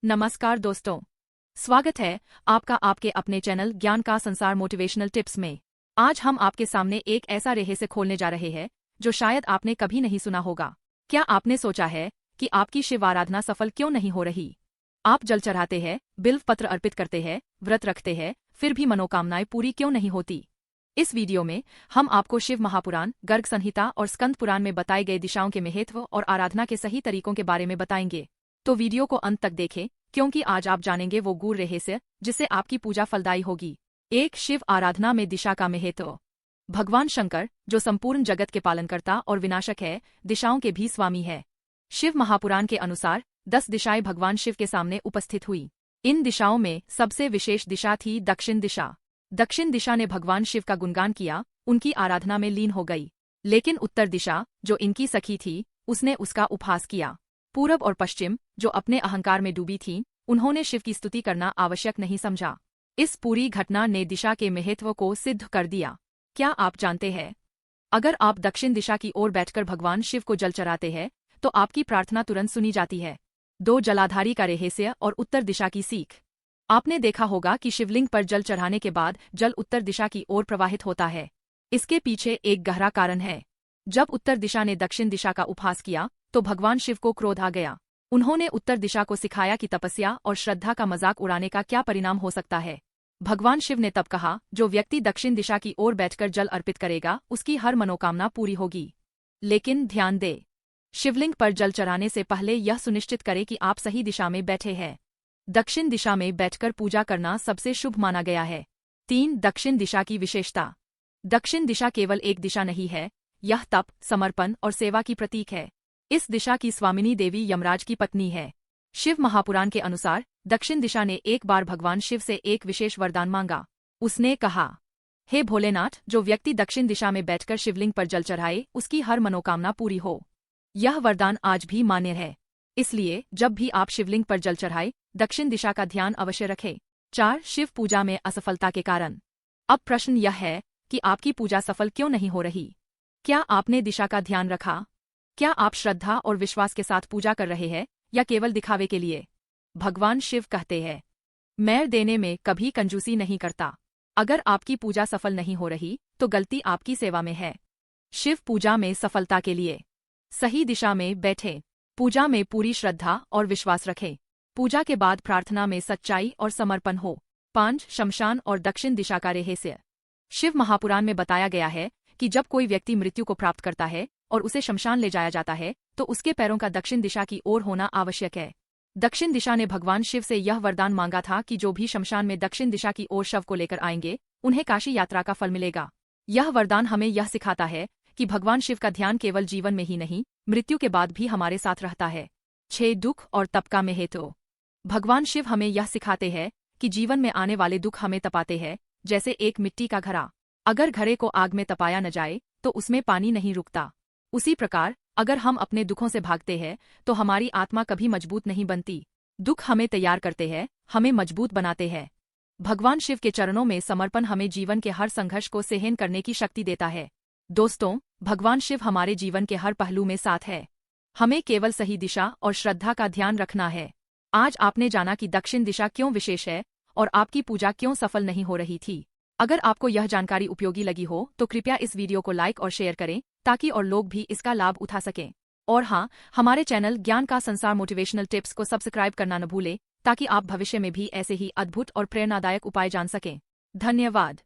नमस्कार दोस्तों, स्वागत है आपका आपके अपने चैनल ज्ञान का संसार मोटिवेशनल टिप्स में। आज हम आपके सामने एक ऐसा रहस्य खोलने जा रहे हैं जो शायद आपने कभी नहीं सुना होगा। क्या आपने सोचा है कि आपकी शिव आराधना सफल क्यों नहीं हो रही? आप जल चढ़ाते हैं, बिल्व पत्र अर्पित करते हैं, व्रत रखते हैं, फिर भी मनोकामनाएं पूरी क्यों नहीं होती? इस वीडियो में हम आपको शिव महापुराण, गर्ग संहिता और स्कंद पुराण में बताए गए दिशाओं के महत्व और आराधना के सही तरीकों के बारे में बताएंगे। तो वीडियो को अंत तक देखें, क्योंकि आज आप जानेंगे वो गूढ़ रहस्य जिससे आपकी पूजा फलदायी होगी। एक, शिव आराधना में दिशा का महत्व। भगवान शंकर, जो संपूर्ण जगत के पालनकर्ता और विनाशक है, दिशाओं के भी स्वामी है। शिव महापुराण के अनुसार 10 दिशाएं भगवान शिव के सामने उपस्थित हुई। इन दिशाओं में सबसे विशेष दिशा थी दक्षिण दिशा। दक्षिण दिशा ने भगवान शिव का गुणगान किया, उनकी आराधना में लीन हो गई। लेकिन उत्तर दिशा, जो इनकी सखी थी, उसने उसका उपहास किया। पूरब और पश्चिम, जो अपने अहंकार में डूबी थीं, उन्होंने शिव की स्तुति करना आवश्यक नहीं समझा। इस पूरी घटना ने दिशा के महत्व को सिद्ध कर दिया। क्या आप जानते हैं, अगर आप दक्षिण दिशा की ओर बैठकर भगवान शिव को जल चढ़ाते हैं तो आपकी प्रार्थना तुरंत सुनी जाती है। 2, जलाधारी का रहस्य और उत्तर दिशा की सीख। आपने देखा होगा कि शिवलिंग पर जल चढ़ाने के बाद जल उत्तर दिशा की ओर प्रवाहित होता है। इसके पीछे एक गहरा कारण है। जब उत्तर दिशा ने दक्षिण दिशा का उपहास किया तो भगवान शिव को क्रोध आ गया। उन्होंने उत्तर दिशा को सिखाया कि तपस्या और श्रद्धा का मजाक उड़ाने का क्या परिणाम हो सकता है। भगवान शिव ने तब कहा, जो व्यक्ति दक्षिण दिशा की ओर बैठकर जल अर्पित करेगा उसकी हर मनोकामना पूरी होगी। लेकिन ध्यान दे, शिवलिंग पर जल चढ़ाने से पहले यह सुनिश्चित करें कि आप सही दिशा में बैठे हैं। दक्षिण दिशा में बैठकर पूजा करना सबसे शुभ माना गया है। 3, दक्षिण दिशा की विशेषता। दक्षिण दिशा केवल एक दिशा नहीं है, यह तप, समर्पण और सेवा की प्रतीक है। इस दिशा की स्वामिनी देवी यमराज की पत्नी है। शिव महापुराण के अनुसार दक्षिण दिशा ने एक बार भगवान शिव से एक विशेष वरदान मांगा। उसने कहा, हे भोलेनाथ, जो व्यक्ति दक्षिण दिशा में बैठकर शिवलिंग पर जल चढ़ाए उसकी हर मनोकामना पूरी हो। यह वरदान आज भी मान्य है। इसलिए जब भी आप शिवलिंग पर जल चढ़ाए, दक्षिण दिशा का ध्यान अवश्य रखें। 4, शिव पूजा में असफलता के कारण। अब प्रश्न यह है कि आपकी पूजा सफल क्यों नहीं हो रही? क्या आपने दिशा का ध्यान रखा? क्या आप श्रद्धा और विश्वास के साथ पूजा कर रहे हैं या केवल दिखावे के लिए? भगवान शिव कहते हैं, मैं देने में कभी कंजूसी नहीं करता। अगर आपकी पूजा सफल नहीं हो रही तो गलती आपकी सेवा में है। शिव पूजा में सफलता के लिए सही दिशा में बैठें। पूजा में पूरी श्रद्धा और विश्वास रखें। पूजा के बाद प्रार्थना में सच्चाई और समर्पण हो। 5, शमशान और दक्षिण दिशा का रहस्य। शिव महापुराण में बताया गया है कि जब कोई व्यक्ति मृत्यु को प्राप्त करता है और उसे शमशान ले जाया जाता है तो उसके पैरों का दक्षिण दिशा की ओर होना आवश्यक है। दक्षिण दिशा ने भगवान शिव से यह वरदान मांगा था कि जो भी शमशान में दक्षिण दिशा की ओर शव को लेकर आएंगे उन्हें काशी यात्रा का फल मिलेगा। यह वरदान हमें यह सिखाता है कि भगवान शिव का ध्यान केवल जीवन में ही नहीं, मृत्यु के बाद भी हमारे साथ रहता है। 6, दुख और तप का महत्व। भगवान शिव हमें यह सिखाते हैं कि जीवन में आने वाले दुख हमें तपाते हैं, जैसे एक मिट्टी का घड़ा। अगर घड़े को आग में तपाया न जाए तो उसमें पानी नहीं रुकता। उसी प्रकार अगर हम अपने दुखों से भागते हैं तो हमारी आत्मा कभी मजबूत नहीं बनती। दुख हमें तैयार करते हैं, हमें मजबूत बनाते हैं। भगवान शिव के चरणों में समर्पण हमें जीवन के हर संघर्ष को सहन करने की शक्ति देता है। दोस्तों, भगवान शिव हमारे जीवन के हर पहलू में साथ है। हमें केवल सही दिशा और श्रद्धा का ध्यान रखना है। आज आपने जाना कि दक्षिण दिशा क्यों विशेष है और आपकी पूजा क्यों सफल नहीं हो रही थी। अगर आपको यह जानकारी उपयोगी लगी हो तो कृपया इस वीडियो को लाइक और शेयर करें ताकि और लोग भी इसका लाभ उठा सकें। और हाँ, हमारे चैनल ज्ञान का संसार मोटिवेशनल टिप्स को सब्सक्राइब करना न भूलें ताकि आप भविष्य में भी ऐसे ही अद्भुत और प्रेरणादायक उपाय जान सकें। धन्यवाद।